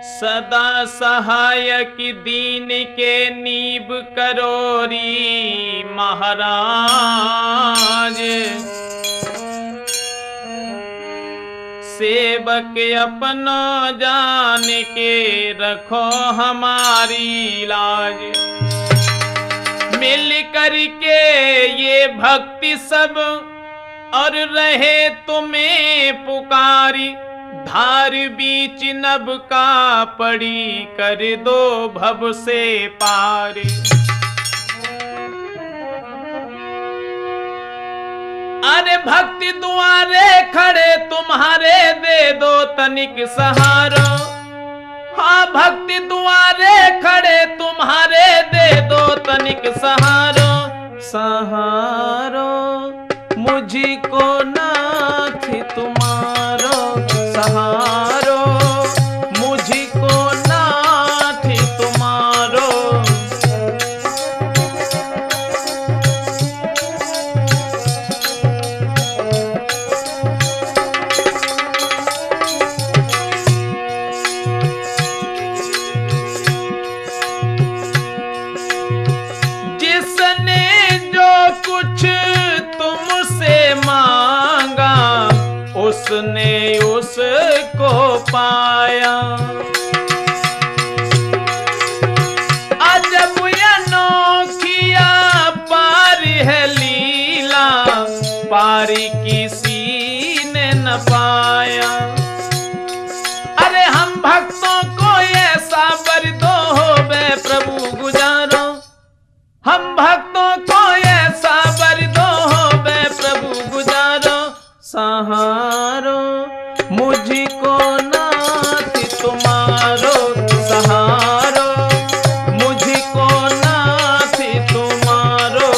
सदा सहायक दीन के नीब करोरी महाराज। सेवक अपना जान के रखो हमारी लाज। मिल करके ये भक्ति सब और रहे तुम्हें पुकारी। धार बीच नभ का पड़ी कर दो भव से पार। अरे भक्ति दुआरे खड़े तुम्हारे दे दो तनिक सहारा। हाँ भक्ति दुआरे खड़े तुम्हारे दे दो तनिक सहारा। सहारो मुझको नाथ तुम्हारो सहारो। मुझको नाथ तुम्हारो। जिसने जो कुछ तुमसे मांगा उसने उसको पाया। अजब अनोखिया पार है लीला। पारी किसी ने न पाया। अरे हम भक्तों को ऐसा वर दो हो बे प्रभु गुजारो। हम भक्तों को ऐसा वर दो हो बे प्रभु गुजारो। सहारो मुझको नाथ तुम्हारो सहारो। मुझको नाथ तुम्हारो।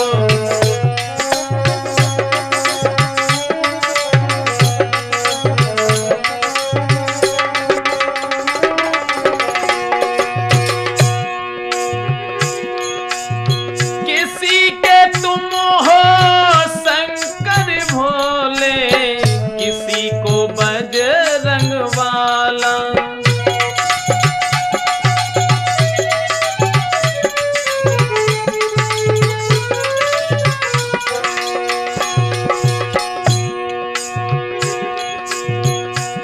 किसी के तुम हो शंकर भोले। किसी को बजरंग वाला।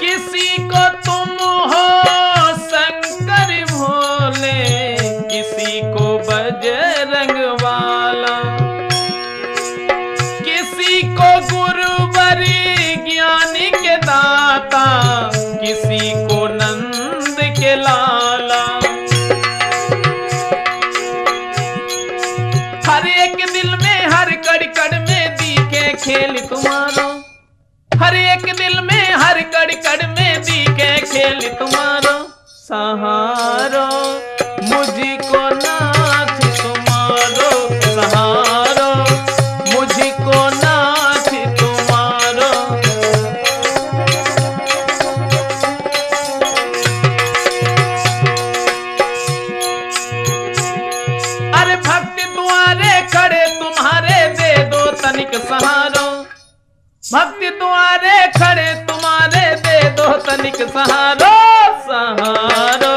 किसी को तुम हो शंकर भोले। किसी को बजरंग वाला। किसी को गुरुवरी ज्ञानी के दाता। किसी को नंद के लाला। हर एक दिल में हर कड़ कड़ में दिखे खेल तुम्हारो। हर एक दिल में हर कड़ कड़ में दिखे खेल तुम्हारो। सहारो मुझको नाथ तुम्हारो सहारो। मुझको नाथ तुम्हारो। अरे भक्ति दुआरे खड़े तुम्हारे दे दो तनिक सहारो। भक्ति दुआरे खड़े तुम्हारे दे दो तनिक सहारो। सहारो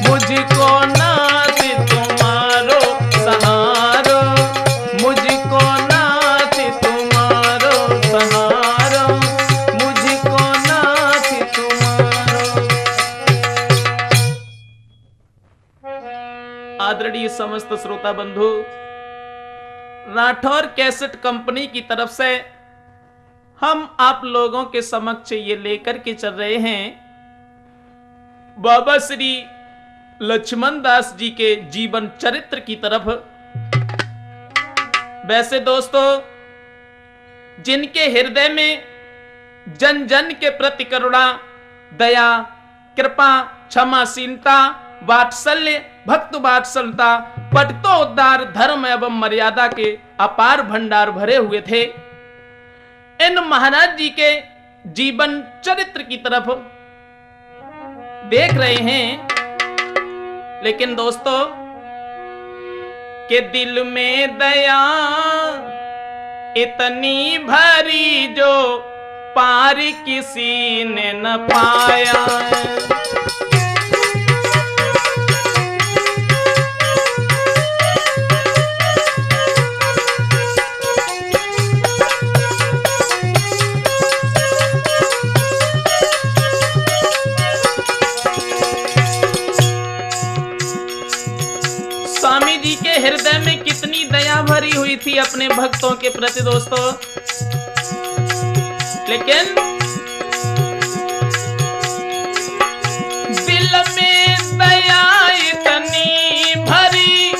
मुझको नाथ तुम्हारो सहारो। मुझको नाथ तुम्हारो सहारो। मुझको नाथ तुम्हारो। आदरणीय समस्त श्रोता बंधु, राठौर कैसेट कंपनी की तरफ से हम आप लोगों के समक्ष ये लेकर के चल रहे हैं बाबा श्री लक्ष्मण दास जी के जीवन चरित्र की तरफ। वैसे दोस्तों, जिनके हृदय में जन जन के प्रति करुणा, दया, कृपा, क्षमाशीलता, वात्सल्य, भक्त वात्सलता, पटतो उद्धार, धर्म एवं मर्यादा के अपार भंडार भरे हुए थे, इन महाराज जी के जीवन चरित्र की तरफ देख रहे हैं। लेकिन दोस्तों, के दिल में दया इतनी भरी जो पार किसी ने न पाया। करती थी अपने भक्तों के प्रति दोस्तों, लेकिन दिल में दया इतनी भरी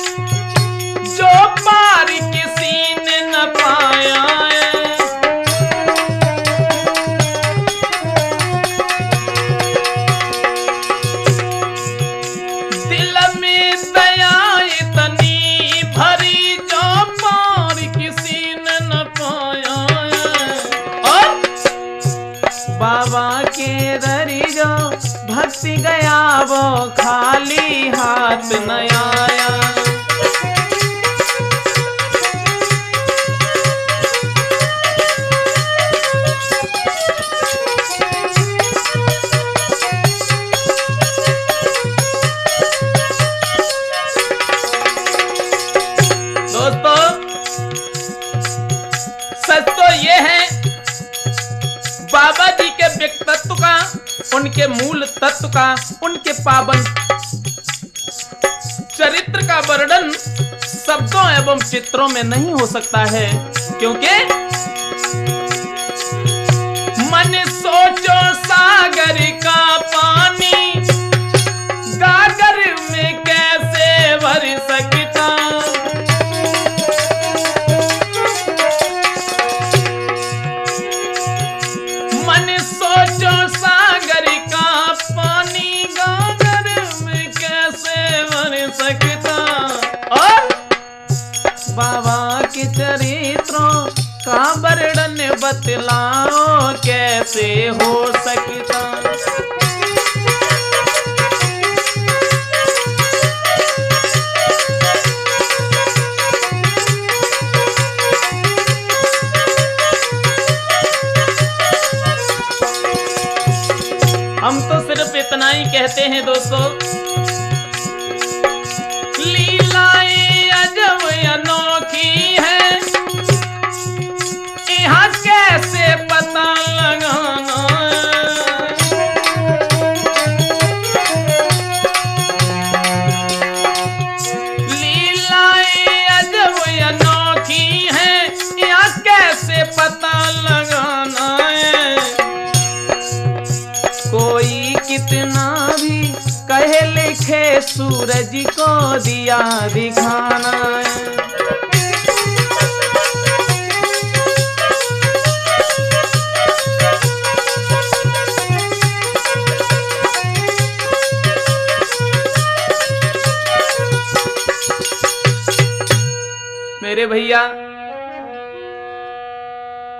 जो पार किसी ने न पाया है। दिल में दया इतनी भरी जो पार किसी ने न पाया है। और बाबा के दरी जो भक्ति गया वो खाली हाथ न आया। दोस्तों, सच तो ये है, बाबा जी के व्यक्तित्व का, उनके मूल तत्व का, उनके पावन चरित्र का वर्णन शब्दों एवं चित्रों में नहीं हो सकता है, क्योंकि मन सोचो सागर का पानी गागर में कैसे भर सकता। मन सोचो सागर का पानी गागर में कैसे भर सकता। और बाबा के चरित्रों का वर्णन बतलाओ कैसे हो सकता। हम तो सिर्फ इतना ही कहते हैं दोस्तों, लीलाएं अजब अनोखी है, यहाँ कैसे पता लगाना। लीलाएं अजब अनोखी है, यहाँ कैसे पता लगाना है। कोई कितना भी कहे लिखे सूरज को दिया दिखाना है। मेरे भैया,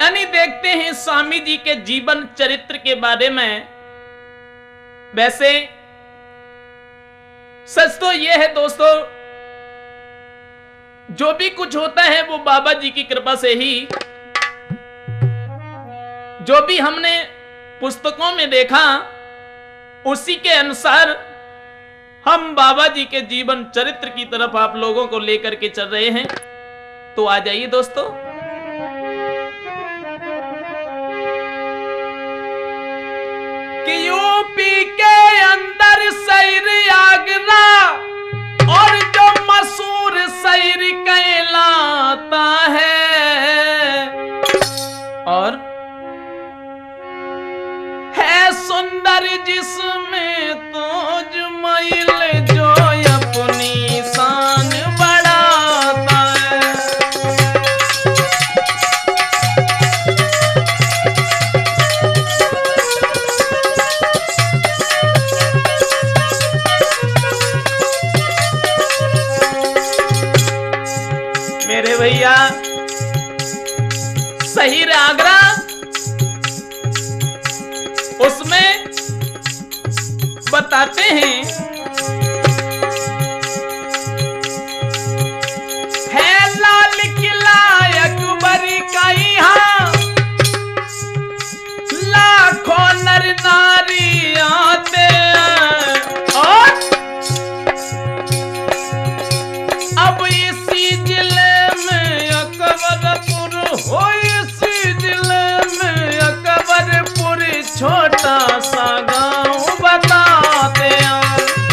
यानी देखते हैं स्वामी जी के जीवन चरित्र के बारे में। वैसे सच तो यह है दोस्तों, जो भी कुछ होता है वो बाबा जी की कृपा से ही। जो भी हमने पुस्तकों में देखा उसी के अनुसार हम बाबा जी के जीवन चरित्र की तरफ आप लोगों को लेकर के चल रहे हैं। तो आ जाइए दोस्तों, कि यूपी के अंदर शहर आगरा और जो मशहूर शहर कहलाता है, और है सुंदर जिसमें तोज मैल जो अपनी शान बढ़ाता है। मेरे भैया, शहर आगरा, उसमें बताते हैं है लाल किला अकबर का, यहाँ लाखों नर नारी आते हैं। और अब इसी जिले में अकबरपुर हो, इसी जिले में अकबरपुर छोटा सा गांव बताते हैं।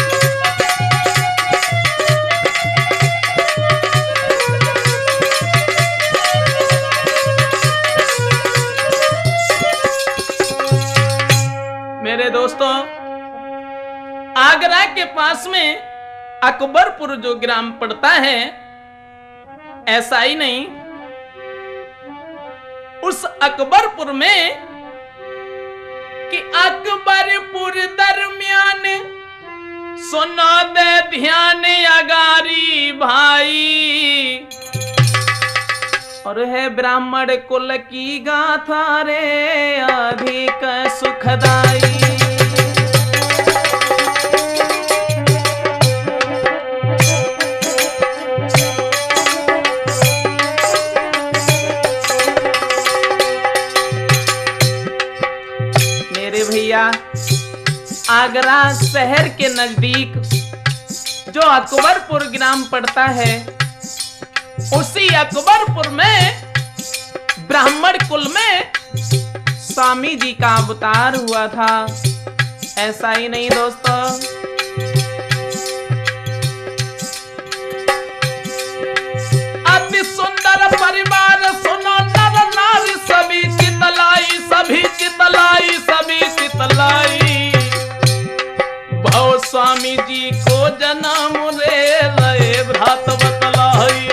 दोस्तों, आगरा के पास में अकबरपुर जो ग्राम पड़ता है, ऐसा ही नहीं, उस अकबरपुर में कि अकबरपुर दरमियान सुना दे ध्यान अगारी भाई, और है ब्राह्मण कुल की गाथा रे अधिक सुखदाई। मेरे भैया, आगरा शहर के नजदीक जो अकबरपुर ग्राम पड़ता है, उसी अकबरपुर में ब्राह्मण कुल में स्वामी जी का अवतार हुआ था। ऐसा ही नहीं दोस्तों, अति सुंदर परिवार सुनो नर नारी सभी चितलाई, सभी चितलाई, सभी चितलाई, भव स्वामी जी को जन्म रे रहे भ्रात बतलाई।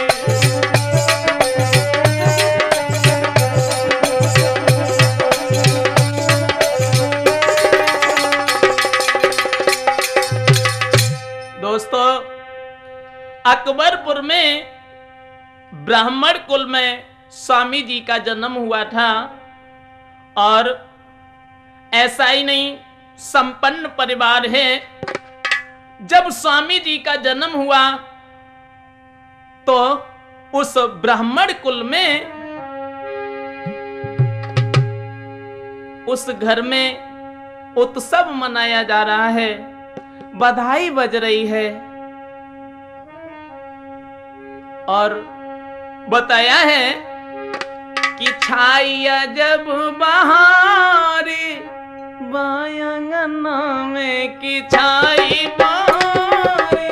दोस्तों, अकबरपुर में ब्राह्मण कुल में स्वामी जी का जन्म हुआ था, और ऐसा ही नहीं, संपन्न परिवार है। जब स्वामी जी का जन्म हुआ तो उस ब्राह्मण कुल में, उस घर में उत्सव मनाया जा रहा है, बधाई बज रही है, और बताया है कि छाया जब बहारी बायंगना में की छाई बारी,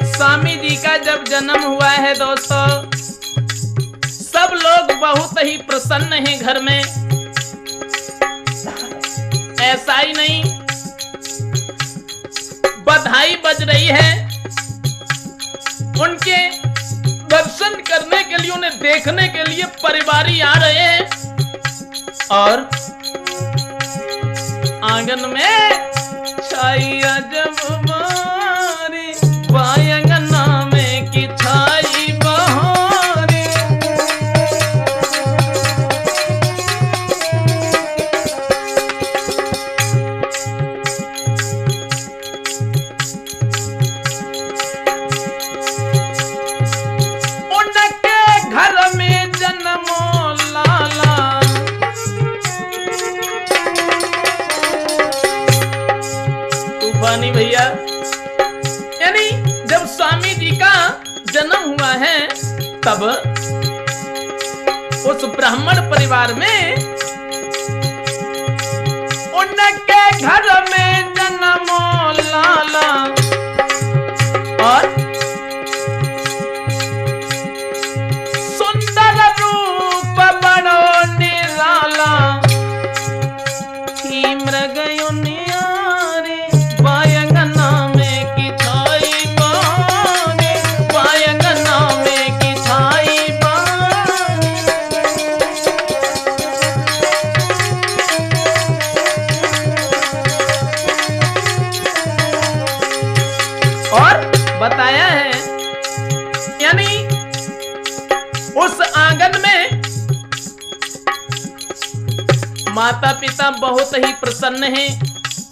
स्वामी जी का जब जन्म हुआ है दोस्तों, सब लोग बहुत ही प्रसन्न हैं घर में। ऐसा ही नहीं, बधाई बज रही है, उनके दर्शन करने के लिए, उन्हें देखने के लिए परिवारी आ रहे हैं, और आंगन में छाया जब बारी बायंगना में की छाई बहारी, नहीं भैया, यानी जब स्वामी जी का जन्म हुआ है, तब उस ब्राह्मण परिवार में उनके घर में जन्मो लाला, और सुंदर रूप बड़ो निराला, ही मृगयो न्यारे बायंगना में की छाई बानी, बायंगना में की छाई बानी। और बताया है, यानी उस आंगन में माता पिता बहुत ही प्रसन्न हैं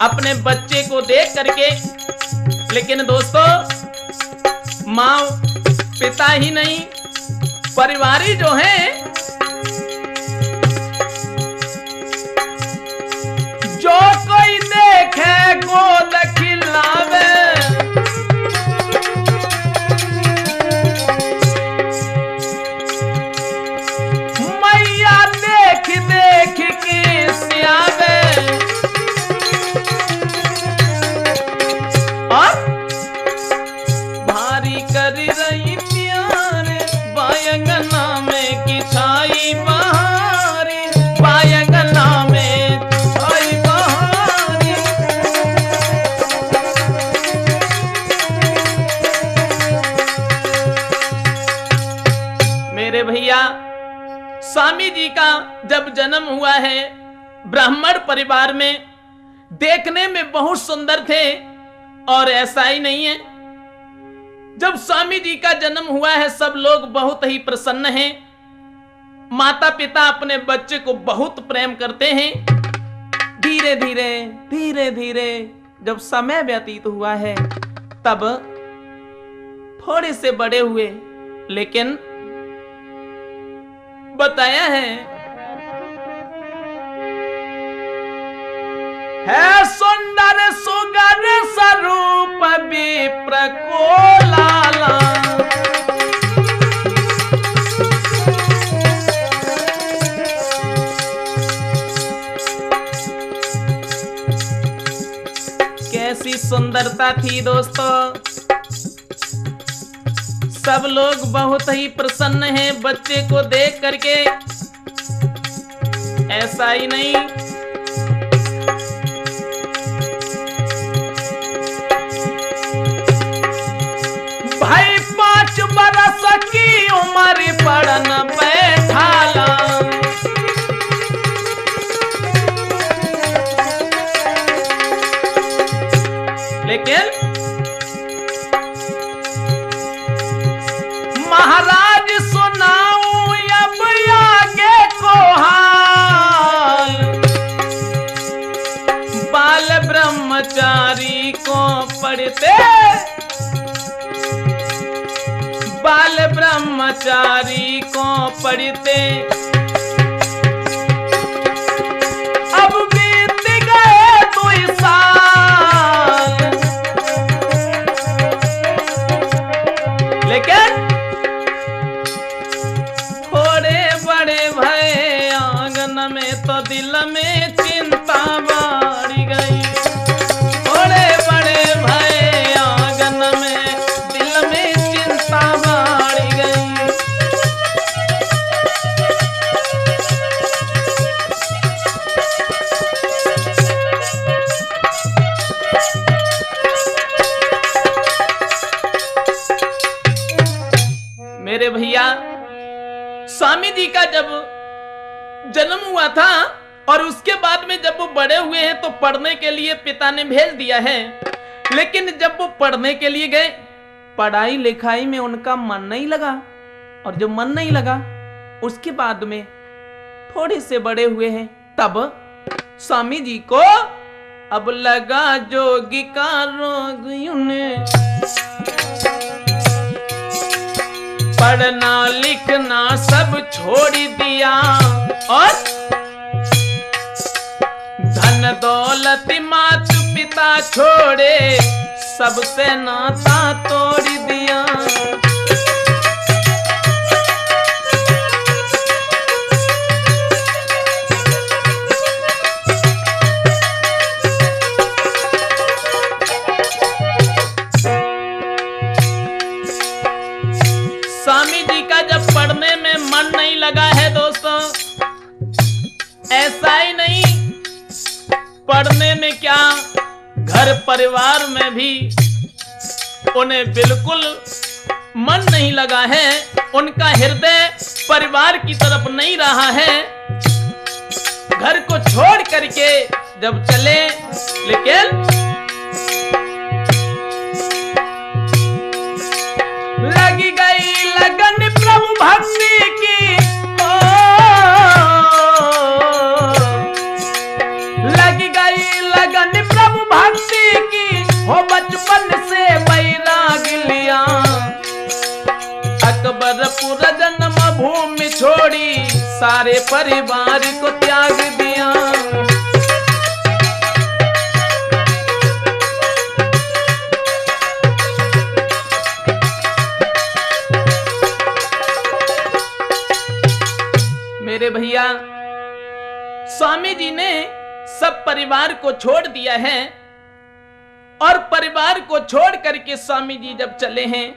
अपने बच्चे को देख करके। लेकिन दोस्तों, माँ पिता ही नहीं, परिवारी जो हैं, जो कोई देखे गोद खिलावे, मैया देख देख के सियावे, और भारी कर रही प्यार भैया, स्वामी जी का जब जन्म हुआ है ब्राह्मण परिवार में, देखने में बहुत सुंदर थे। और ऐसा ही नहीं है, जब स्वामी जी का जन्म हुआ है सब लोग बहुत ही प्रसन्न हैं। माता पिता अपने बच्चे को बहुत प्रेम करते हैं। धीरे धीरे धीरे धीरे जब समय व्यतीत हुआ है तब थोड़े से बड़े हुए, लेकिन बताया है सुंदर सुगर स्वरूप विप्र को लाला। कैसी सुंदरता थी दोस्तों, सब लोग बहुत ही प्रसन्न हैं बच्चे को देख करके। ऐसा ही नहीं, भाई 5 बरस की उम्र पढ़न बैठाला। लेकिन महाराज सुनाऊं अब आगे को हाल, बाल ब्रह्मचारी को पढ़ते, बाल ब्रह्मचारी को पढ़ते। अब बीत गए 2 साल, लेकिन थोड़े बड़े भय आंगन में तो दिल में चिंता बढ़ गई। थोड़े बड़े भय आंगन में दिल में चिंता बढ़ गई। मेरे भैया, स्वामी जी का जब जन्म हुआ था और उसके बाद में जब वो बड़े हुए हैं तो पढ़ने के लिए पिता ने भेज दिया है। लेकिन जब वो पढ़ने के लिए गए, पढ़ाई लिखाई में उनका मन नहीं लगा। और जब मन नहीं लगा उसके बाद में थोड़े से बड़े हुए हैं तब स्वामी जी को अब लगा जोगी का रोग, उन्हें पढ़ना लिखना सब छोड़ दिया और धन दौलत मात पिता छोड़े सबसे नाता तोड़ दिया। स्वामी जी का जब पढ़ने में मन नहीं लगा है दोस्तों, ऐसा ही नहीं, पढ़ने में क्या घर परिवार में भी उन्हें बिल्कुल मन नहीं लगा है। उनका हृदय परिवार की तरफ नहीं रहा है। घर को छोड़ करके जब चले, लेकिन लगी गई लगन प्रभु भक्ति की, लगी गई लगन प्रभु भक्ति की, हो बचपन से बैराग लिया। अकबरपुर जन्म भूमि छोड़ी सारे परिवार को त्याग दिया। मेरे भैया, स्वामी जी ने सब परिवार को छोड़ दिया है और परिवार को छोड़ करके स्वामी जी जब चले हैं,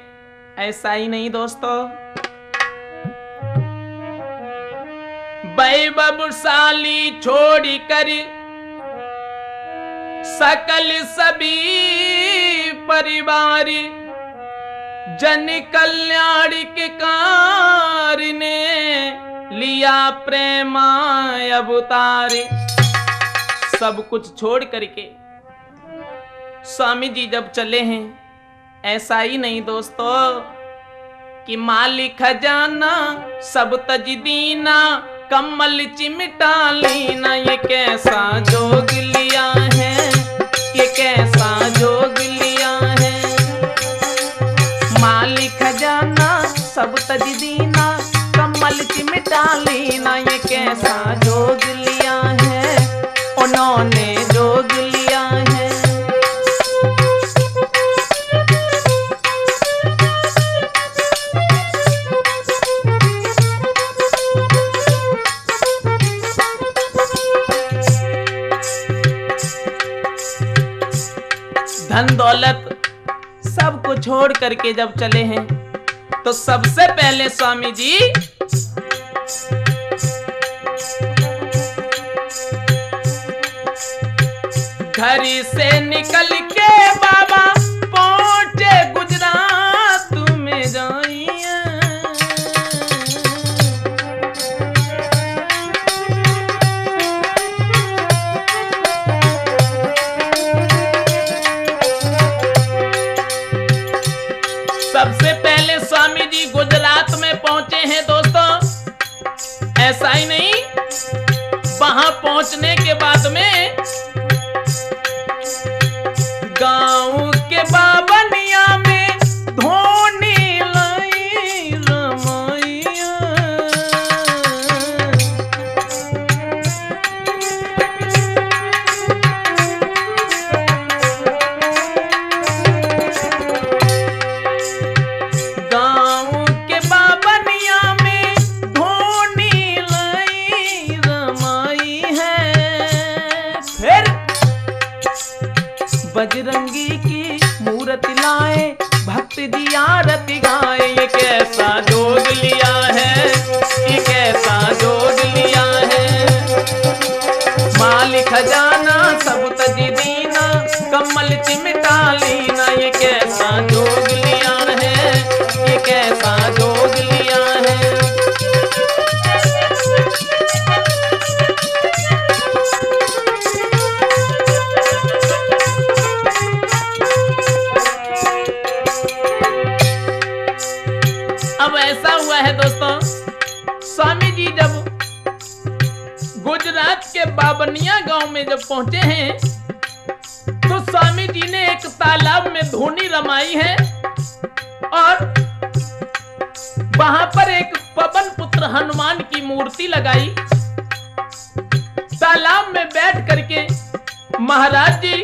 ऐसा ही नहीं दोस्तों, वैभवशाली छोड़ कर सकल सभी परिवार जन कल्याण के कारणे लिया प्रेम अवतारे। सब कुछ छोड़ करके स्वामी जी जब चले हैं, ऐसा ही नहीं दोस्तों कि मालिक खजाना सब तज दीना, कमल चिमटा लीना। ये कैसा जोग लिया है, ये कैसा जोग लिया है। मालिक खजाना सब तज दीना, कमल चिमटा लीना। ये कैसा जोग लिया है, उन्होंने जोग लिया है। धन दौलत सब को छोड़ करके जब चले हैं, तो सबसे पहले स्वामी जी घर से निकल के बाबा पहुंचे गुजरात में जाइए। सबसे पहले स्वामी जी गुजरात में पहुंचे हैं दोस्तों। ऐसा ही नहीं, वहां पहुंचने के बाद में गांव के बाबनिया में धोनी लाई रमाइया। गांव के बाबनिया में धोनी लाई रमाई है। फिर बजरंगी की मूर्त लाए, भक्त जी आरती गाए। ये कैसा जोग लिया है, ये कैसा जोग लिया है। मालिक खजाना सब तज दीना, कमल चिमटा लीना। ये कैसा जोग लिया है, ये कैसा जोग लिया है। अब ऐसा हुआ है दोस्तों, स्वामी जी जब गुजरात के बाबनिया गांव में जब पहुंचे हैं, तो स्वामी जी ने एक तालाब में धोनी रमाई है और वहां पर एक पवन पुत्र हनुमान की मूर्ति लगाई। तालाब में बैठ करके महाराज जी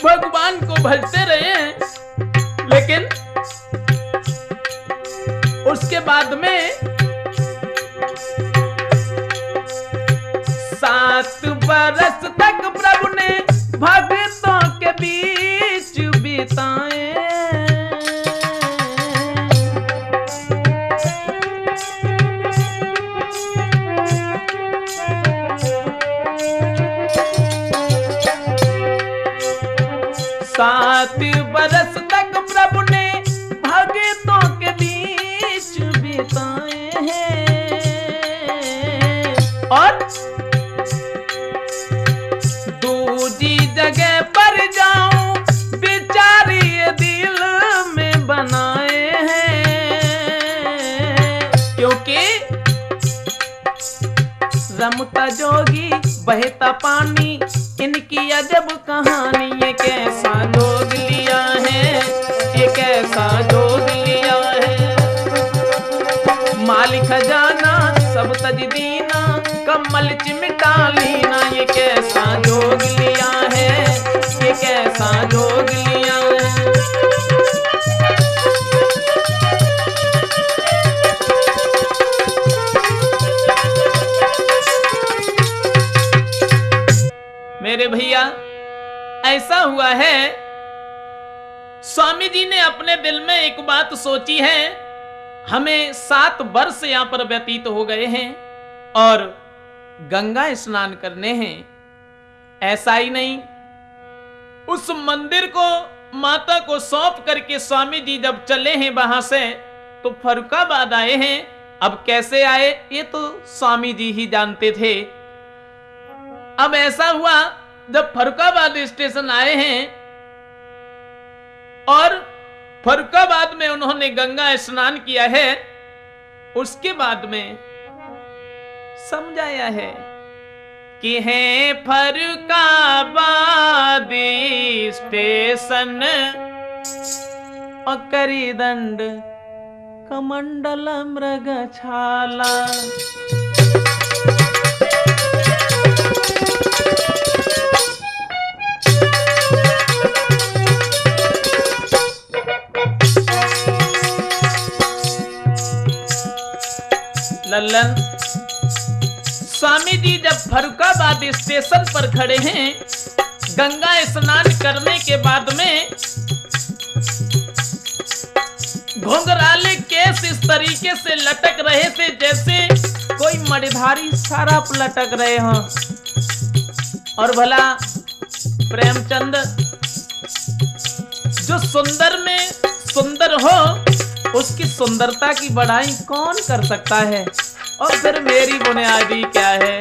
भगवान को भजते रहे हैं, लेकिन उसके बाद में 7 बरस तक प्रभु ने भक्तों के बीच बिताए। सात बरस तक प्रभु ने भक्तों के बीच बिताए हैं। और दूजी जगह पर जाऊं बिचारी दिल में बनाए हैं, क्योंकि रमता जोगी बहता पानी, इनकी अजब कहानी। ये कैसा जोग लिया है, ये कैसा जोग लिया है। मालिक खजाना सब तज दीना, कमल चिमटा लीना। ये कैसा जोग लिया है, ये कैसा जोग लिया है। मेरे भैया, ऐसा हुआ है, स्वामी जी ने अपने दिल में एक बात सोची है। हमें 7 वर्ष यहां पर व्यतीत हो गए हैं और गंगा स्नान करने हैं। ऐसा ही नहीं, उस मंदिर को माता को सौंप करके स्वामी जी जब चले हैं वहां से, तो फर्रुखाबाद आए हैं अब कैसे आए ये तो स्वामी जी ही जानते थे। अब ऐसा हुआ जब फर्रुखाबाद स्टेशन आए हैं और फर्रुखाबाद में उन्होंने गंगा स्नान किया है, उसके बाद में समझाया है कि है फर्रुखाबाद स्टेशन और करिदंड कमंडल मृगशाला। लल्लन, स्वामी जी जब फर्रुखाबाद स्टेशन पर खड़े हैं, गंगा स्नान करने के बाद में घुंघराले केस इस तरीके से लटक रहे थे जैसे कोई मणिधारी सारा लटक रहे हों। और भला प्रेमचंद जो सुंदर में सुंदर हो, उसकी सुंदरता की बढ़ाई कौन कर सकता है? और फिर मेरी बुनियादी क्या है?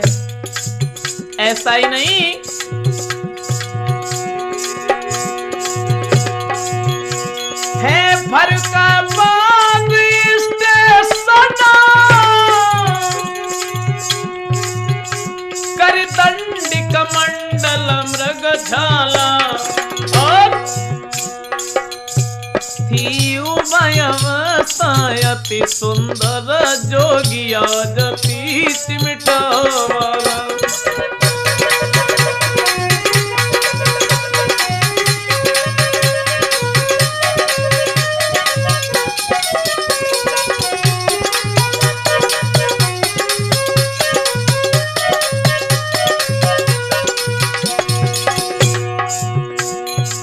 ऐसा ही नहीं, है फर्रुखाबाद स्टेशन करिदंड कमंडल मृगशाला और थी अति सुंदर जोगिया जति सिमटावाला।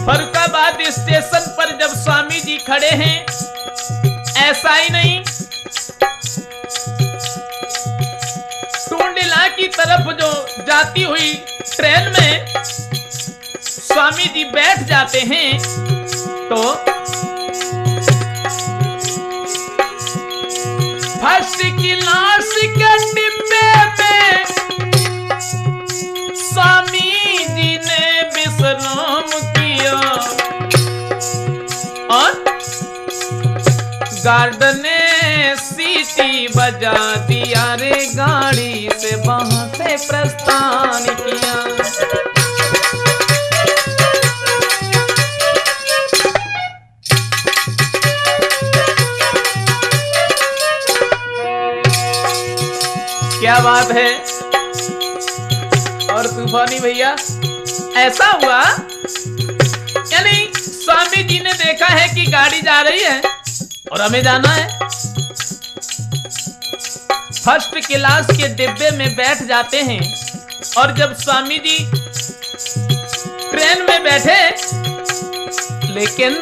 फर्रुखाबाद स्टेशन पर जब स्वामी जी खड़े हैं, ऐसा ही नहीं, टूंडिला की तरफ जो जाती हुई ट्रेन में स्वामी जी बैठ जाते हैं तो फर्स्ट क्लास के डिब्बे में स्वामी जी ने विश्राम किया और गार्ड ने सीटी बजा दिया रे, गाड़ी से वहां से प्रस्थान किया। क्या बात है। और तूफानी भैया, ऐसा हुआ यानी स्वामी जी ने देखा है कि गाड़ी जा रही है और हमें जाना है, फर्स्ट क्लास के डिब्बे में बैठ जाते हैं। और जब स्वामी जी ट्रेन में बैठे, लेकिन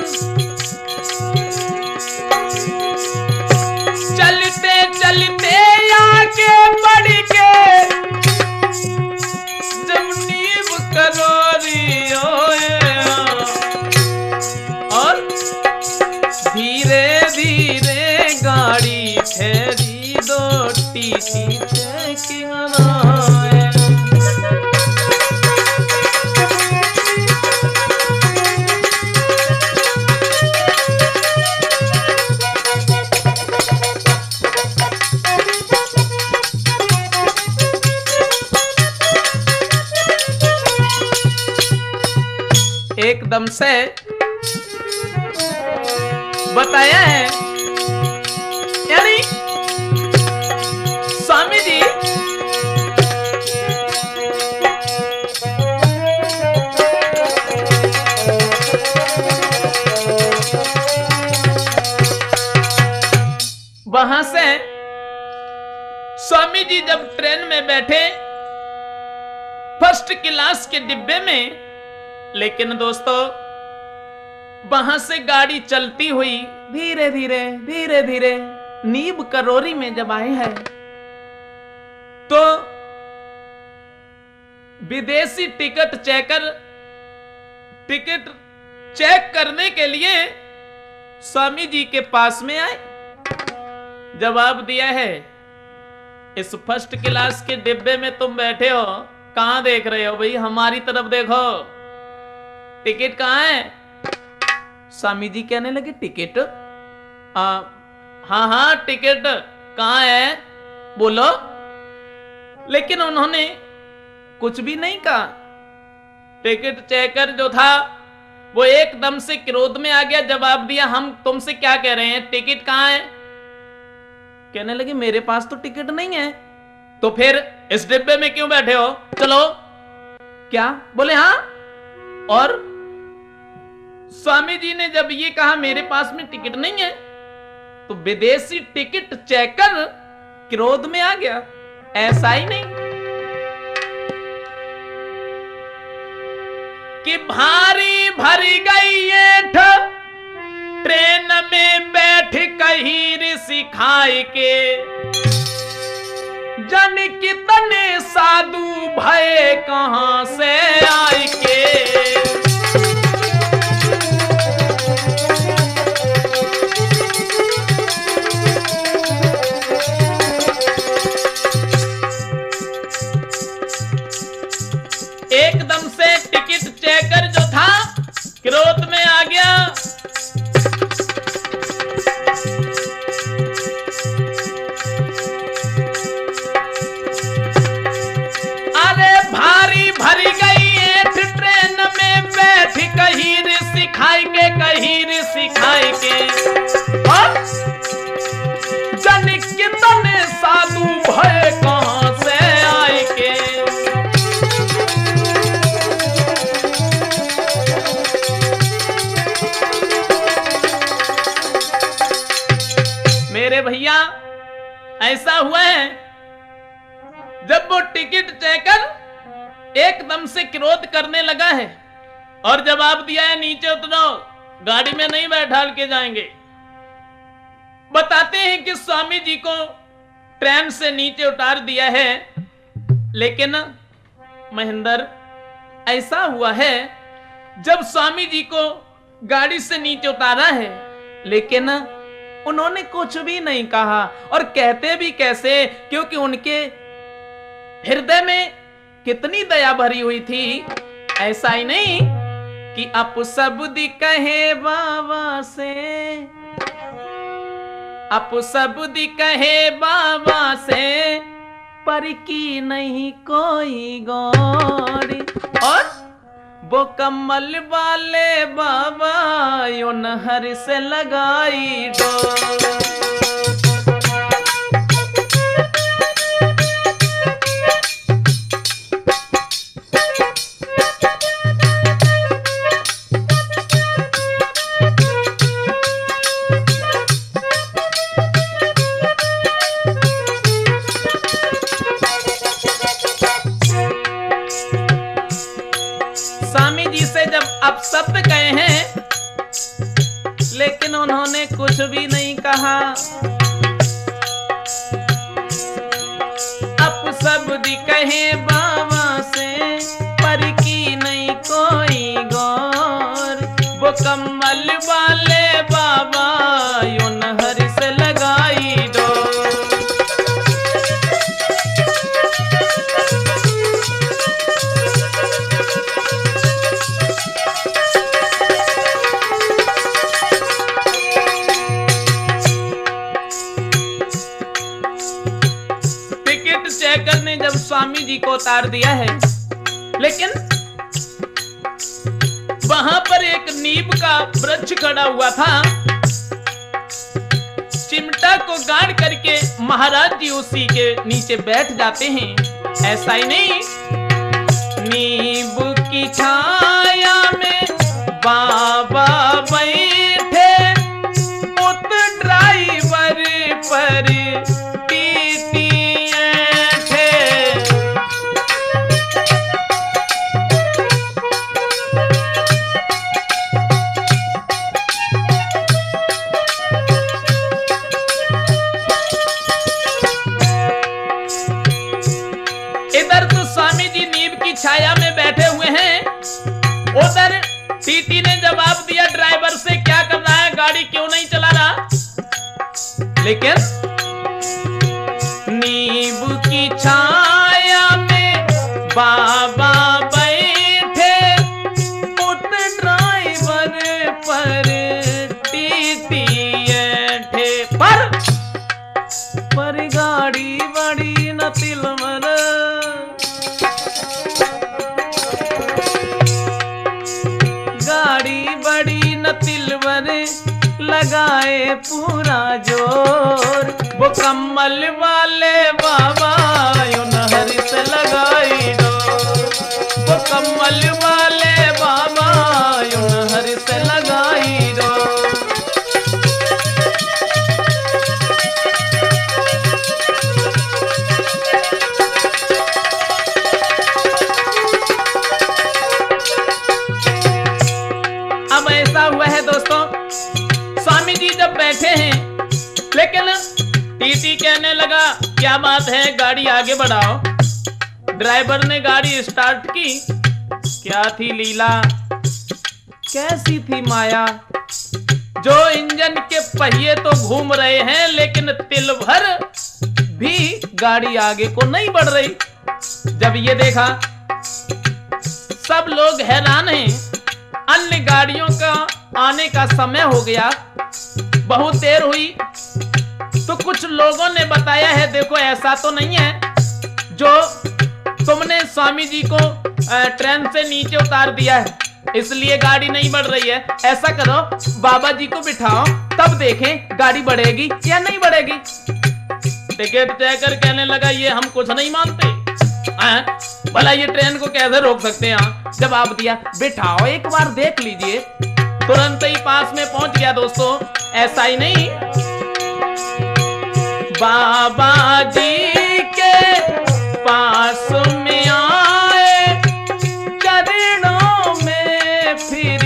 चलते चलते आगे बढ़ के जब नींव करोरी और धीरे धीरे गाड़ी ठहरी, दो टीटी चेकिंग एकदम से बताया है, यानी स्वामी जी वहां से स्वामी जी जब ट्रेन में बैठे फर्स्ट क्लास के डिब्बे में, लेकिन दोस्तों वहां से गाड़ी चलती हुई धीरे धीरे धीरे धीरे नीब करोरी में जब आए हैं तो विदेशी टिकट चेक करने के लिए स्वामी जी के पास में आए जवाब दिया है, इस फर्स्ट क्लास के डिब्बे में तुम बैठे हो, कहां देख रहे हो भाई? हमारी तरफ देखो, टिकट कहां है? स्वामी जी कहने लगे टिकट? हाँ हाँ टिकट कहां है, बोलो। लेकिन उन्होंने कुछ भी नहीं कहा। टिकट चेकर जो था वो एकदम से क्रोध में आ गया, जवाब दिया, हम तुमसे क्या कह रहे हैं, टिकट कहां है? कहने लगे मेरे पास तो टिकट नहीं है। तो फिर इस डिब्बे में क्यों बैठे हो, चलो। क्या? बोले हाँ। और स्वामी जी ने जब ये कहा मेरे पास में टिकट नहीं है, तो विदेशी टिकट चेकर क्रोध में आ गया, ऐसा ही नहीं कि भारी भरी गई ये ट्रेन में बैठ कहीं ऋषि खाए के, जन कितने साधु भय कहां से आए के। एकदम से टिकट चेकर जो था क्रोध में आ गया। अरे भारी भरी गई एक ट्रेन में बैठ कहीं ऋषि खाए के, कहीं ऋषि खाए के, और जन कितने साधु भय कहां से आए के। मेरे भैया ऐसा हुआ है, जब वो टिकट चेकर एकदम से क्रोध करने लगा है और जवाब दिया है नीचे उतरो, गाड़ी में नहीं बैठा के जाएंगे। बताते हैं कि स्वामी जी को ट्रेन से नीचे उतार दिया है, लेकिन महेंद्र ऐसा हुआ है जब स्वामी जी को गाड़ी से नीचे उतारा है, लेकिन उन्होंने कुछ भी नहीं कहा। और कहते भी कैसे, क्योंकि उनके हृदय में कितनी दया भरी हुई थी। ऐसा ही नहीं कि अप शब्द कहे बाबा से, अप शब्द कहे बाबा से, पर की नहीं कोई गौर। और वो कमल वाले बाबा योन हर से लगाई डोर। स्वामी जी से जब आप शब्द कहे हैं, लेकिन उन्होंने कुछ भी नहीं कहा। आप शब्द कहे बाबा से, पर की नहीं कोई गौर। वो कमल वाले बाबा यूं हर से लगाई डोर। चेकर ने जब स्वामी जी को उतार दिया है, लेकिन वहां पर एक नीम का वृक्ष खड़ा हुआ था। चिमटा को गाड़ करके महाराज जी उसी के नीचे बैठ जाते हैं। ऐसा ही नहीं, नींबू की छाया में बाबा बैठे, उत ड्राइवर पर छाया में बैठे हुए हैं। उधर टीटी ने जवाब दिया ड्राइवर से, क्या कर रहा है, गाड़ी क्यों नहीं चला रहा। लेकिन नींबू की छाया में बाबा बैठे, उत ड्राइवर पर टीटी ऐठे। पर गाड़ी बड़ी न तिलमर, गाड़ी बड़ी न तिलवर, लगाए पूरा जोर। वो कम्मल वाले बाबा यूं हरी से लगाई डोर। वो कम्मल वाले बाबा यूं हरी से लगाई डोर। अब ऐसा हुआ है दोस्तों, स्वामी जी जब बैठे हैं, लेकिन टीटी कहने लगा क्या बात है, गाड़ी आगे बढ़ाओ। ड्राइवर ने गाड़ी स्टार्ट की। क्या थी लीला, कैसी थी माया, जो इंजन के पहिए तो घूम रहे हैं लेकिन तिल भर भी गाड़ी आगे को नहीं बढ़ रही। जब ये देखा सब लोग हैरान हैं। अन्य गाड़ियों का आने का समय हो गया, बहुत देर हुई। तो कुछ लोगों ने बताया है देखो ऐसा तो नहीं है जो तुमने स्वामी जी को ट्रेन से नीचे उतार दिया है इसलिए गाड़ी नहीं बढ़ रही है। ऐसा करो बाबा जी को बिठाओ, तब देखें गाड़ी बढ़ेगी या नहीं बढ़ेगी। टिकट चेकर कहने लगा ये हम कुछ नहीं मानते, भला ये ट्रेन को कैसे रोक सकते हैं। जवाब दिया बिठाओ एक बार देख लीजिए। तुरंत ही पास में पहुंच गया दोस्तों। ऐसा ही नहीं, बाबा जी के पास में आए, चरणों में फिर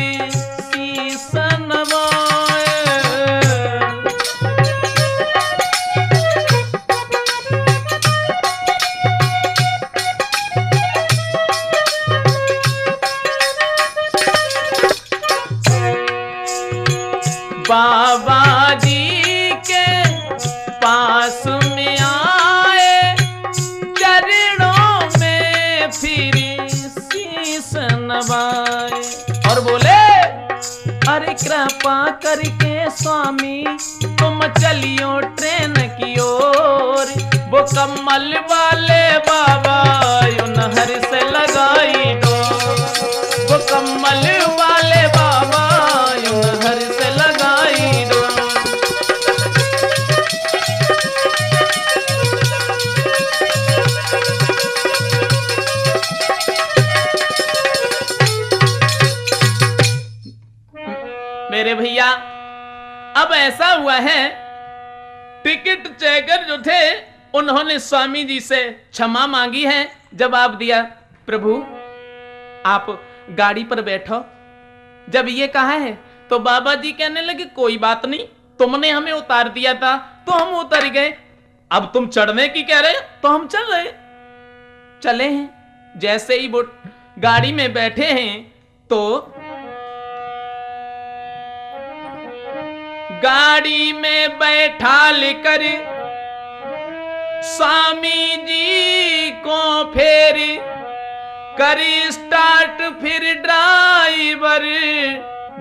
शीश नवाए। बाबा जी के पास में आए, चरणों में फिर शीश नवाए और बोले अरे कृपा करके स्वामी तुम चलियो ट्रेन की ओर। वो कम्मल वाले बाबा यूं हर से लगाई डोर। वो कम्मल वाले बाबा यूं हर से लगाई डोर। मेरे भैया अब ऐसा हुआ है, टिकट चेकर जो थे उन्होंने स्वामी जी से क्षमा मांगी है। जवाब दिया प्रभु आप गाड़ी पर बैठो। जब ये कहा है तो बाबा जी कहने लगे कोई बात नहीं, तुमने हमें उतार दिया था तो हम उतर गए, अब तुम चढ़ने की कह रहे हो तो हम चल रहे चले हैं। जैसे ही वो गाड़ी में बैठे हैं तो गाड़ी में बैठा लेकर स्वामी जी को फिर करी स्टार्ट, फिर ड्राइवर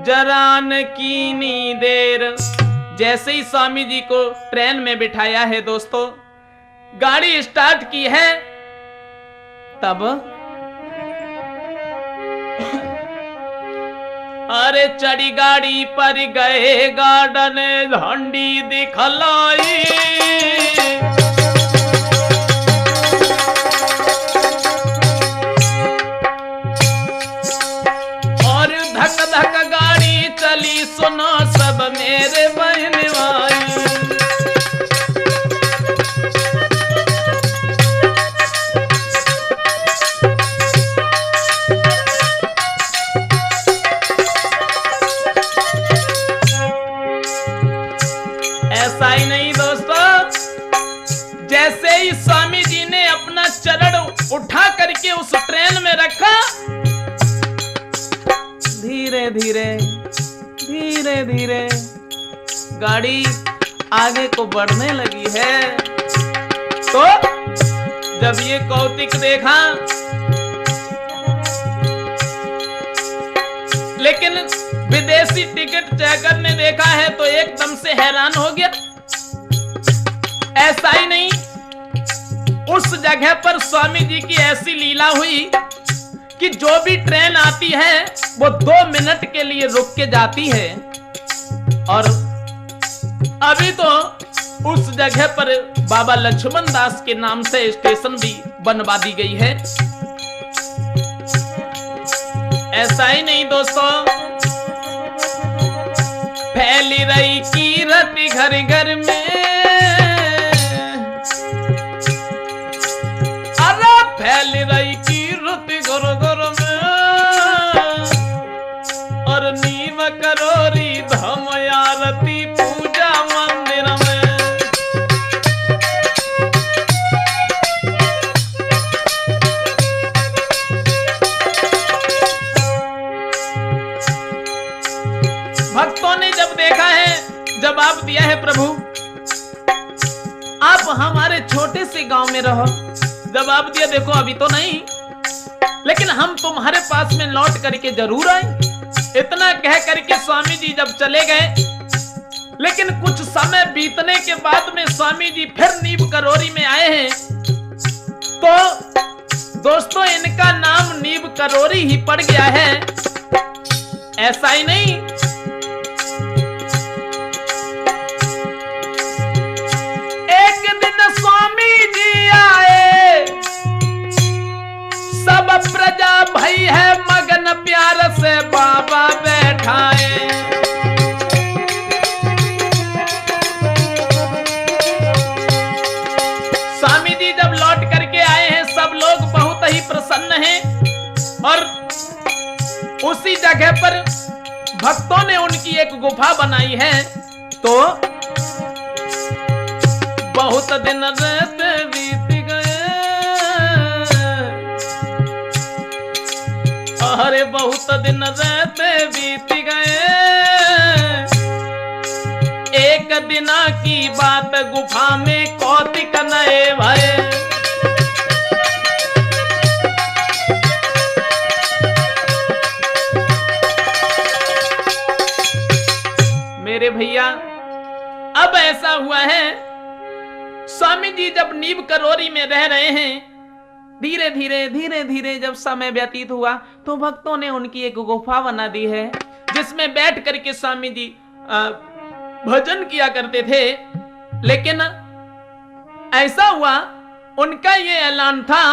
जरान की नी देर। जैसे ही स्वामी जी को ट्रेन में बिठाया है दोस्तों, गाड़ी स्टार्ट की है, तब अरे चढ़ी गाड़ी पर गए गार्डन झंडी दिखलाई। और धक धक गाड़ी चली, सुनो सब मेरे बहन भाई। ऐसा ही नहीं दोस्तों, जैसे ही स्वामी जी ने अपना चरण उठा करके उस ट्रेन में रखा, धीरे धीरे धीरे धीरे गाड़ी आगे को बढ़ने लगी है। तो जब ये कौतिक देखा, लेकिन विदेशी टिकट चेकर ने देखा है तो एकदम से हैरान हो गया। ऐसा ही नहीं, उस जगह पर स्वामी जी की ऐसी लीला हुई कि जो भी ट्रेन आती है वो 2 मिनट के लिए रुक के जाती है। और अभी तो उस जगह पर बाबा लक्ष्मण दास के नाम से स्टेशन भी बनवा दी गई है। ऐसा ही नहीं दोस्तों, फैली रही कीरत घर घर में, अरे फैली रही कीरत घर घर में, और नीम करोरी धम आरती पूजा मंदिर में। भक्तों ने जब देखा है, जवाब दिया है, प्रभु आप हमारे छोटे से गांव में रहो। जवाब दिया, देखो अभी तो नहीं, लेकिन हम तुम्हारे पास में लौट करके जरूर आएंगे। इतना कह करके स्वामी जी जब चले गए, लेकिन कुछ समय बीतने के बाद में स्वामी जी फिर नीम करोरी में आए हैं। तो दोस्तों इनका नाम नीम करोरी ही पड़ गया है। ऐसा ही नहीं, एक दिन स्वामी जी आए, सब प्रजा भई है मगन, प्यार से बाबा बैठाए। स्वामी जी जब लौट करके आए हैं, सब लोग बहुत ही प्रसन्न हैं। और उसी जगह पर भक्तों ने उनकी एक गुफा बनाई है। तो बहुत दिन रात बीत गए, अरे बहुत दिन रात बीत गए, एक दिना की बात गुफा में कौतिक नए भये। मेरे भैया अब ऐसा हुआ है, स्वामी जी जब नीम करोरी में रह रहे हैं, धीरे धीरे जब समय व्यतीत हुआ तो भक्तों ने उनकी एक गुफा बना दी है, जिसमें बैठ करके स्वामी जी भजन किया करते थे। लेकिन ऐसा हुआ, उनका ये ऐलान था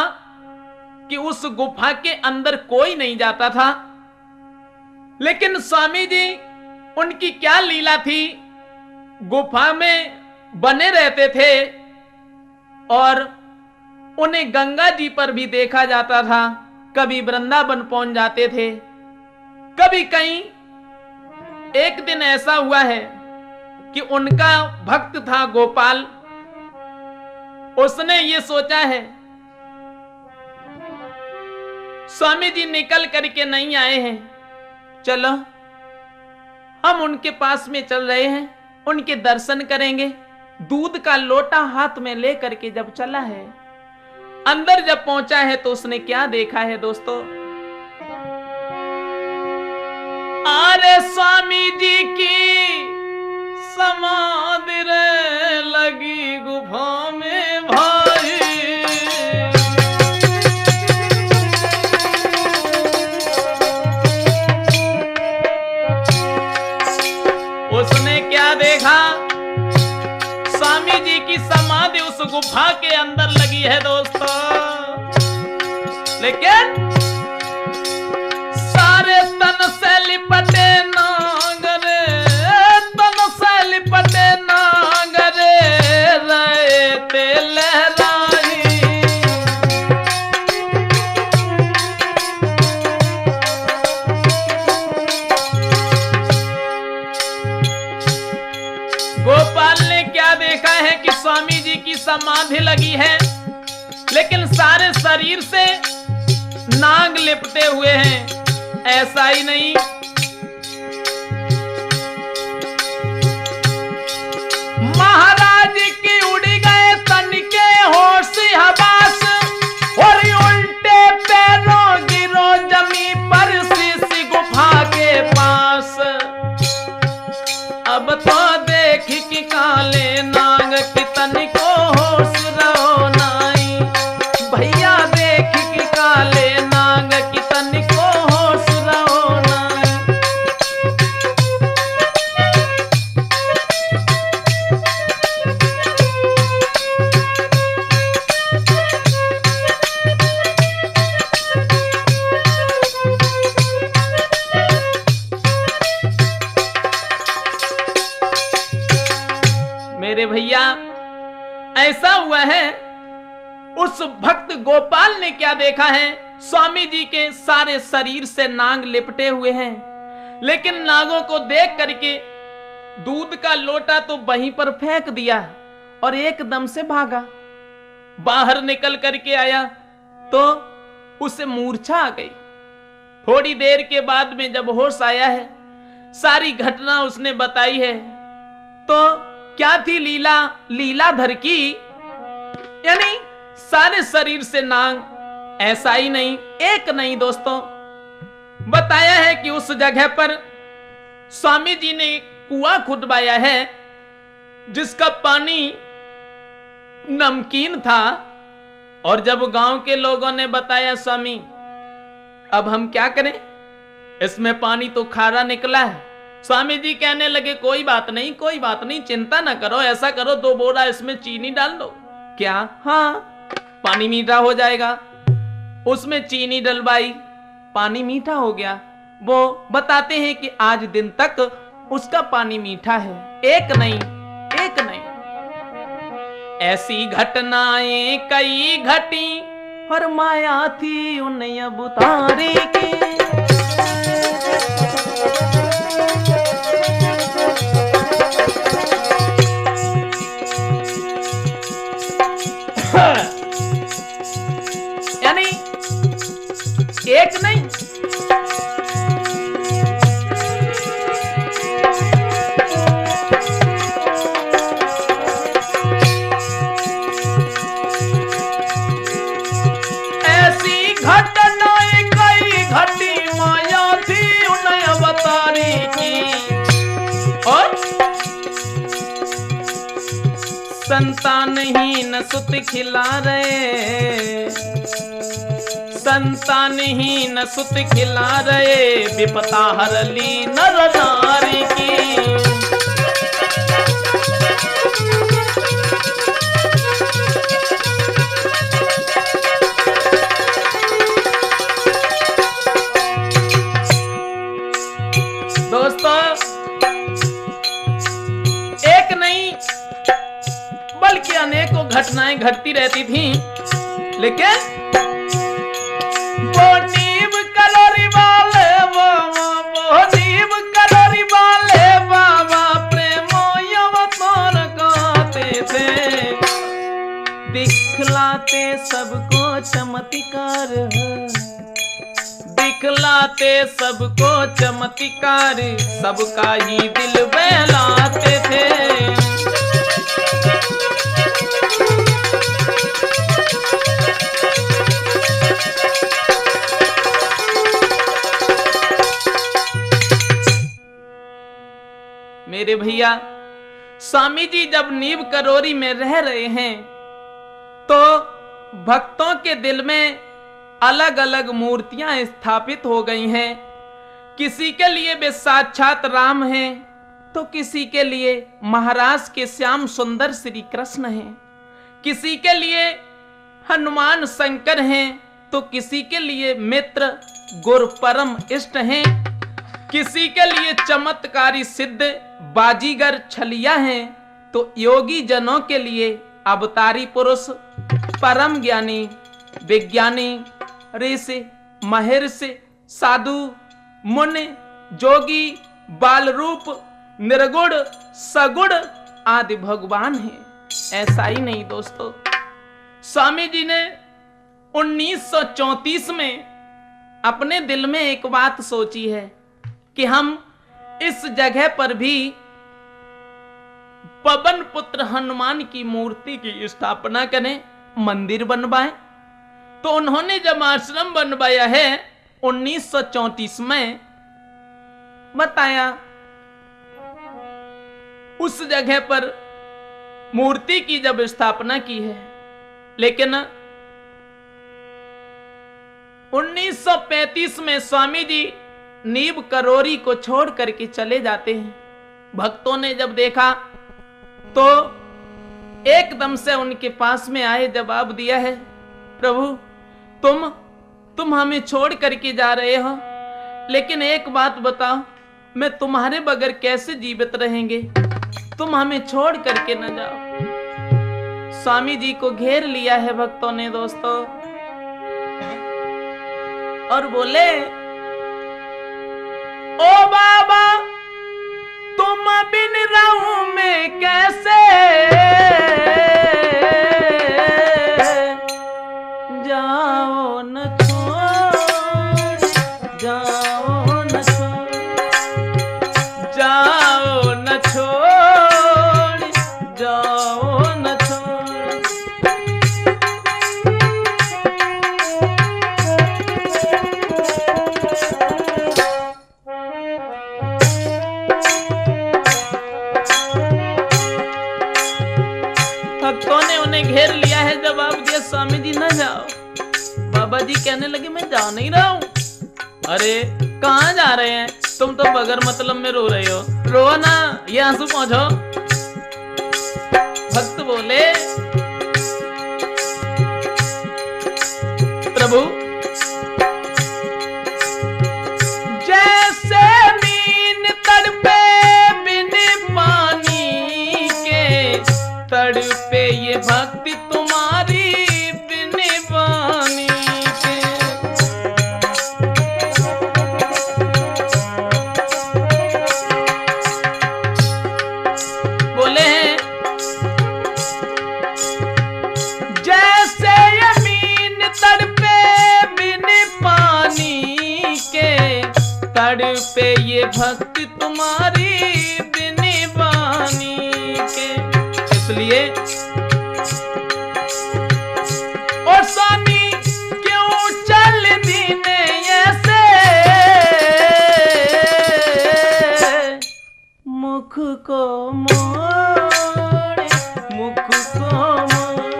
कि उस गुफा के अंदर कोई नहीं जाता था। लेकिन स्वामी जी, उनकी क्या लीला थी, गुफा में बने रहते थे और उन्हें गंगा जी पर भी देखा जाता था। कभी वृंदावन पहुंच जाते थे, कभी कहीं। एक दिन ऐसा हुआ है कि उनका भक्त था गोपाल, उसने ये सोचा है स्वामी जी निकल करके नहीं आए हैं, चलो हम उनके पास में चल रहे हैं, उनके दर्शन करेंगे। दूध का लोटा हाथ में लेकर के जब चला है, अंदर जब पहुंचा है तो उसने क्या देखा है दोस्तों? अरे स्वामी जी की समाधि रे लगी गुफा में भाई, उसने क्या देखा? स्वामी जी की समाधि उस गुफा के अंदर लगी है दोस्तों। लेकिन सारे तन से लिपटे नागरे, तन से लिपटे नागरे, रहते लहराई। गोपाल ने क्या देखा है कि स्वामी जी की समाधि लगी है, लेकिन सारे शरीर से नाग लिपटे हुए हैं। ऐसा ही नहीं, ऐसा हुआ है, उस भक्त गोपाल ने क्या देखा है, स्वामी जी के सारे शरीर से नाग लिपटे हुए हैं, लेकिन नागों को देख करके दूध का लोटा तो वहीं पर फेंक दिया और एकदम से भागा। बाहर निकल करके आया तो उसे मूर्छा आ गई। थोड़ी देर के बाद में जब होश आया है, सारी घटना उसने बताई है। तो क्या थी लीला, लीलाधर की, यानी सारे शरीर से नाग, ऐसा ही नहीं, एक नहीं दोस्तों, बताया है कि उस जगह पर स्वामी जी ने कुआं खुदवाया है जिसका पानी नमकीन था। और जब गांव के लोगों ने बताया, स्वामी अब हम क्या करें, इसमें पानी तो खारा निकला है। स्वामी जी कहने लगे, कोई बात नहीं, कोई बात नहीं, चिंता ना करो, ऐसा करो 2 बोरा इसमें चीनी डाल दो। क्या? हाँ, पानी मीठा हो जाएगा। उसमें चीनी डलवाई, पानी मीठा हो गया। वो बताते हैं कि आज दिन तक उसका पानी मीठा है। एक नहीं, एक नहीं, ऐसी घटनाएं कई घटी और माया थी उन अवतारी की। यानी एक नहीं, ऐसी घटनाएं कई घटी माया थी उन अवतारी की। और संतानहीन सुत खिला रहे, संतानहीन सुत खिला रहे, विपता हर ली नर नारी की। दोस्तों, एक नहीं बल्कि अनेकों घटनाएं घटती रहती थीं, लेकिन वो नीम कलोरी वाले बाबा, वो नीम कलोरी वाले बाबा प्रेमो अवतार गाते थे, दिखलाते सबको चमत्कार, दिखलाते सबको चमत्कार, सबका ही दिल बहलाते थे। मेरे भैया, स्वामी जी जब नीव करोरी में रह रहे हैं तो भक्तों के दिल में अलग अलग मूर्तियां स्थापित हो गई हैं। किसी के लिए वे साक्षात राम हैं, तो किसी के लिए महाराज के श्याम सुंदर श्री कृष्ण हैं, किसी के लिए हनुमान शंकर हैं, तो किसी के लिए मित्र गुरु परम इष्ट हैं, किसी के लिए चमत्कारी सिद्ध बाजीगर छलिया हैं, तो योगी जनों के लिए अवतारी पुरुष परम ज्ञानी विज्ञानी ऋषि महर्षि साधु मुनि जोगी बाल रूप निर्गुण सगुण आदि भगवान हैं। ऐसा ही नहीं दोस्तों, स्वामी जी ने 1934 में अपने दिल में एक बात सोची है कि हम इस जगह पर भी पवन पुत्र हनुमान की मूर्ति की स्थापना करें, मंदिर बनवाएं। तो उन्होंने जब आश्रम बनवाया है 1934 में, बताया उस जगह पर मूर्ति की जब स्थापना की है, लेकिन 1935 में स्वामी जी नीव करोरी को छोड़ करके चले जाते हैं। भक्तों ने जब देखा तो एकदम से उनके पास में आए, जवाब दिया है, प्रभु तुम हमें छोड़ करके जा रहे हो, लेकिन एक बात बताओ, मैं तुम्हारे बगैर कैसे जीवित रहेंगे, तुम हमें छोड़ करके न जाओ। स्वामी जी को घेर लिया है भक्तों ने दोस्तों, और बोले, ओ बाबा तुम बिन रहूं मैं कैसे, जाओ न छोड़, जाओ न छोड़, जाओ न छोड़, जाओ न छोड़। भक्तों ने उन्हें घेर लिया है, जवाब दिया स्वामी जी न जाओ। बाबा जी कहने लगे मैं जा नहीं रहा हूं। अरे कहां जा रहे हैं, तुम तो बगैर मतलब में रो रहे हो, रो ना, ये आंसू पहुंचो। भक्त बोले, प्रभु जैसे मीन तड़पे बिन पानी के, तड़पे ये भक्ति तुम्हारी बिन पानी के। बोले हैं, जैसे यमीन तड़पे बिन पानी के, तड़पे ये भक्ति तुम्हारी बिन पानी के। इसलिए और स्वामी क्यों चल दीने ऐसे, मुख को मोड़े, मुख को मोड़े,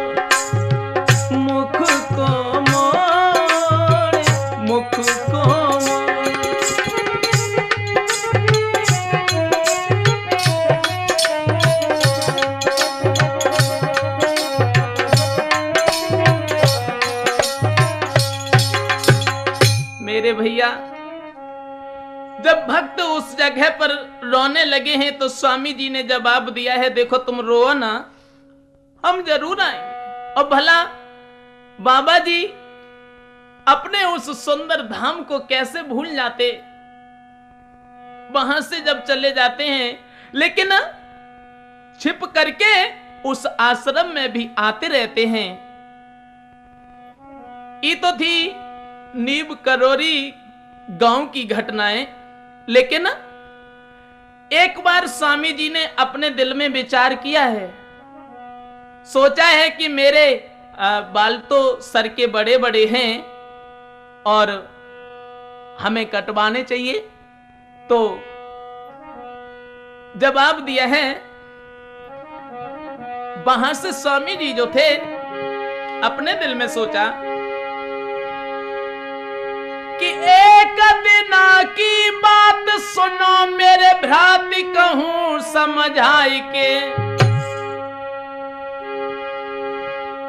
मुख को मोड़े, मुख को मोड़े। मेरे भैया, जब भक्त उस जगह पर रोने लगे हैं तो स्वामी जी ने जवाब दिया है, देखो तुम रो ना, हम जरूर आएंगे। और भला बाबा जी अपने उस सुंदर धाम को कैसे भूल जाते, वहां से जब चले जाते हैं, लेकिन छिप करके उस आश्रम में भी आते रहते हैं। ये तो थी नीब करोरी गांव की घटनाएं, लेकिन एक बार स्वामी जी ने अपने दिल में विचार किया है, सोचा है कि मेरे बाल तो सर के बड़े बड़े हैं और हमें कटवाने चाहिए। तो जवाब दिया है, वहां से स्वामी जी जो थे अपने दिल में सोचा कि एक दिना की बात सुनो मेरे भ्राति कहूं समझाई के,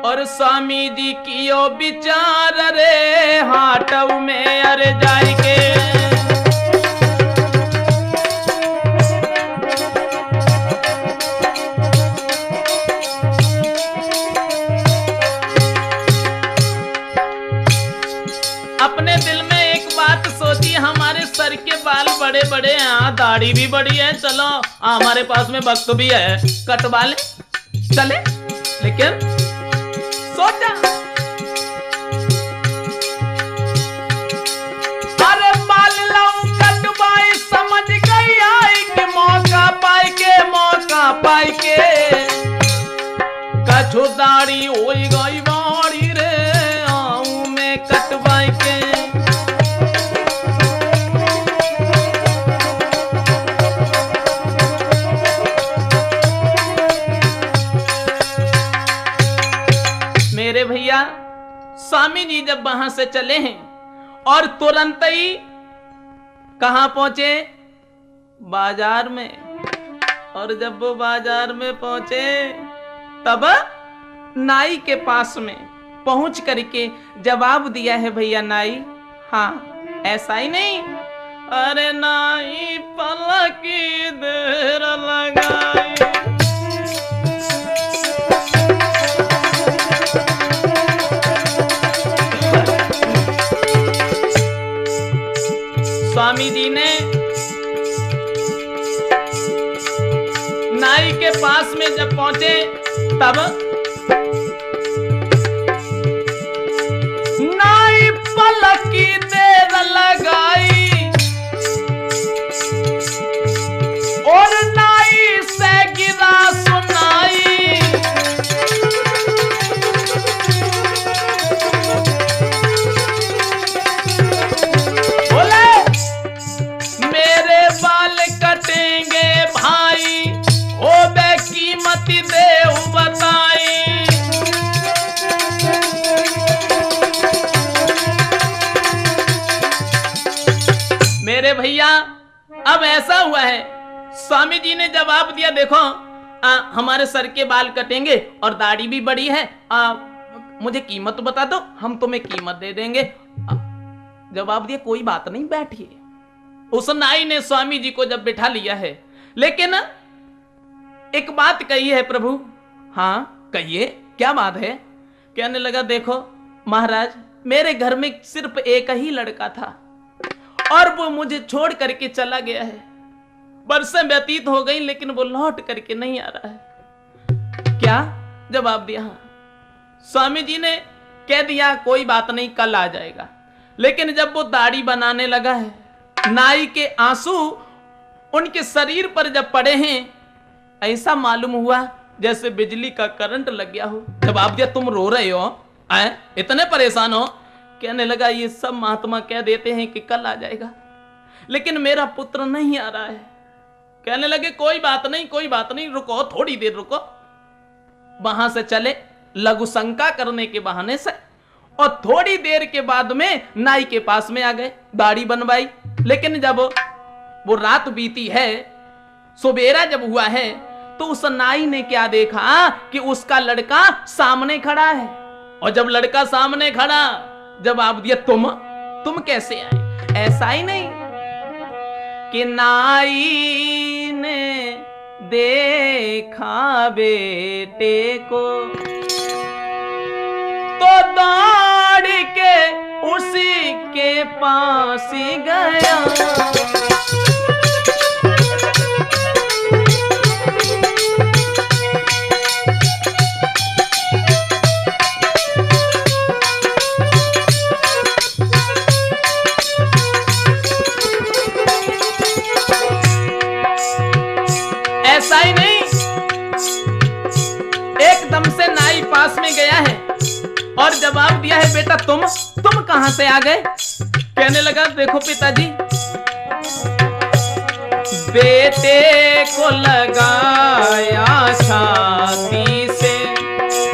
और स्वामी जी की यो विचार रे हाटव में अरे जाई के। अपने दिल में एक बात सोची, हमारे सर के बाल बड़े बड़े हैं, दाढ़ी भी बड़ी है, चलो हमारे पास में वक्त भी है, कटवा ले चले। लेकिन सोचा, अरे बाल लाऊं कटवाई, समझ गई आई कि मौका पाई के, मौका पाई के कछु दाढ़ी हो गई बाड़ी रे, आऊं मैं कटवाई के। मेरे भैया, स्वामी जी जब वहां से चले हैं और तुरंत ही कहां पहुंचे, बाजार में। और जब वो बाजार में पहुंचे तब नाई के पास में पहुंच करके जवाब दिया है, भैया नाई, हाँ ऐसा ही नहीं, अरे नाई पलकी देर लगाई, स्वामी जी ने नाई के पास में जब पहुंचे तब नाई पलक की देर लगाई और नाई से गिरा सुनाई। बोले मेरे बाल कटेंगे भाई, ओ बे कीमत दे बताई। मेरे भैया अब ऐसा हुआ है, स्वामी जी ने जवाब दिया, देखो हमारे सर के बाल कटेंगे और दाढ़ी भी बड़ी है, मुझे कीमत बता दो, हम तुम्हें कीमत दे देंगे। जवाब दिया कोई बात नहीं, बैठिए। उस नाई ने स्वामी जी को जब बिठा लिया है, लेकिन एक बात कही है प्रभु। हाँ कहिए, क्या बात है? कहने लगा देखो महाराज, मेरे घर में सिर्फ एक ही लड़का था और वो मुझे छोड़ करके चला गया है। बरसें व्यतीत हो गई लेकिन वो लौट करके नहीं आ रहा है। क्या? जवाब दिया हाँ। स्वामी जी ने कह दिया कोई बात नहीं, कल आ जाएगा। लेकिन जब वो दाढ़ी बनाने लगा है, नाई के आंसू उनके शरीर पर जब पड़े हैं, ऐसा मालूम हुआ जैसे बिजली का करंट लग गया हो। जवाब दिया तुम रो रहे हो, इतने परेशान हो? कहने लगा ये सब महात्मा कह देते हैं कि कल आ जाएगा, लेकिन मेरा पुत्र नहीं आ रहा है। कहने लगे कोई बात नहीं, कोई बात नहीं, रुको थोड़ी देर रुको। वहां से चले लघु शंका करने के बहाने से, और थोड़ी देर के बाद में नाई के पास में आ गए, दाढ़ी बनवाई। लेकिन जब वो रात बीती है, सुबेरा जब हुआ है, तो उस नाई ने क्या देखा कि उसका लड़का सामने खड़ा है। और जब लड़का सामने खड़ा, जवाब दिया तुम कैसे आए? ऐसा ही नहीं कि नाई ने देखा बेटे को तो दौड़ के उसी के पास ही गया। ऐसा ही नहीं, एकदम से नाई पास में गया है और जवाब दिया है बेटा तुम कहां से आ गए? कहने लगा देखो पिताजी, बेटे को लगाया छाती से,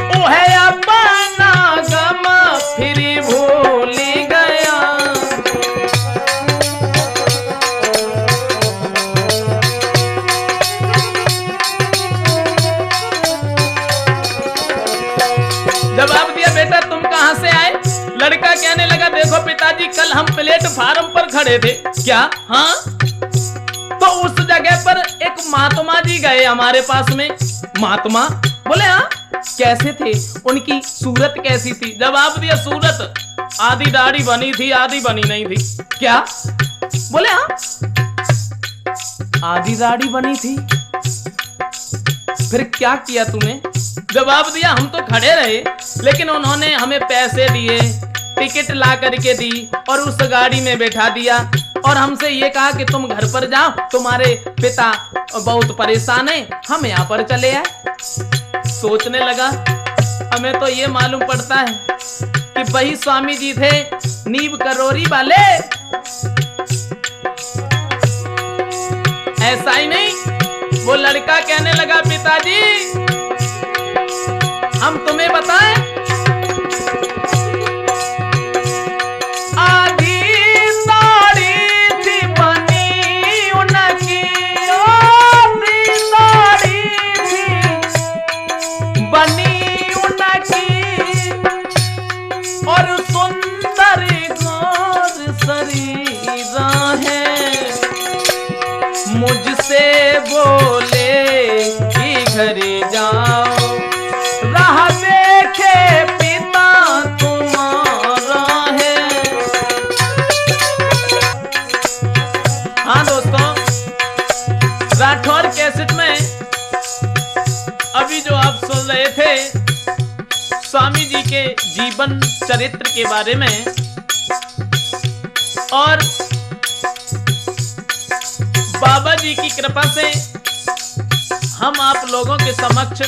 वो है अपना गम फिर भूल गया। जवाब दिया बेटा तुम कहां से आए? लड़का कहने लगा देखो पिताजी, कल हम प्लेटफार्म पर खड़े थे। क्या? हाँ। तो उस जगह पर एक महात्मा जी गए हमारे पास में। महात्मा? बोले हाँ। कैसे थे? उनकी सूरत कैसी थी? जवाब दिया सूरत आधी दाढ़ी बनी थी, आधी बनी नहीं थी। क्या? बोले हाँ, आधी दाढ़ी बनी थी। फिर क्या किया तूने? जवाब दिया हम तो खड़े रहे, लेकिन उन्होंने हमें पैसे दिए, टिकट ला करके दी और उस गाड़ी में बैठा दिया और हमसे ये कहा कि तुम घर पर जाओ, तुम्हारे पिता बहुत परेशान हैं, हम यहाँ पर चले आए। सोचने लगा हमें तो ये मालूम पड़ता है कि वही स्वामी जी थे नींव करोरी वाले। ऐसा ही नहीं, वो लड़का कहने लगा पिताजी हम तुम्हें बताएं, आधी दाढ़ी थी बनी उनकी, आधी दाढ़ी थी बनी उनकी और सुंदर गौर शरीर है। मुझसे बोले कि घर जाओ, राह देखे पिता तुम्हारा है। स्वामी जी के जीवन चरित्र के बारे में और बाबा जी की कृपा से हम आप लोगों के समक्ष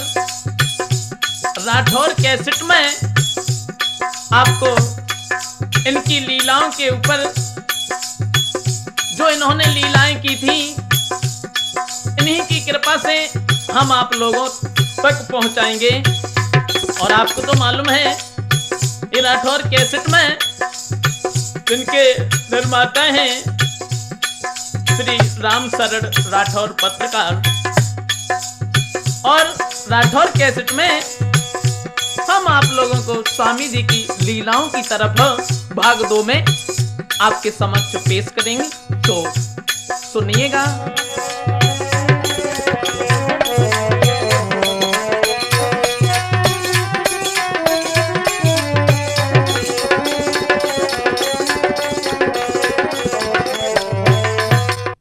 राठौर कैसेट में आपको इनकी लीलाओं के ऊपर जो इन्होंने लीलाएं की थी इन्हीं की कृपा से हम आप लोगों तक पहुंचाएंगे। और आपको तो मालूम है ये राठौर कैसेट में जिनके निर्माता हैं श्री राम शरण राठौर पत्रकार, और राठौर कैसेट में हम आप लोगों को स्वामी जी की लीलाओं की तरफ भाग 2 में आपके समक्ष पेश करेंगे, तो सुनिएगा।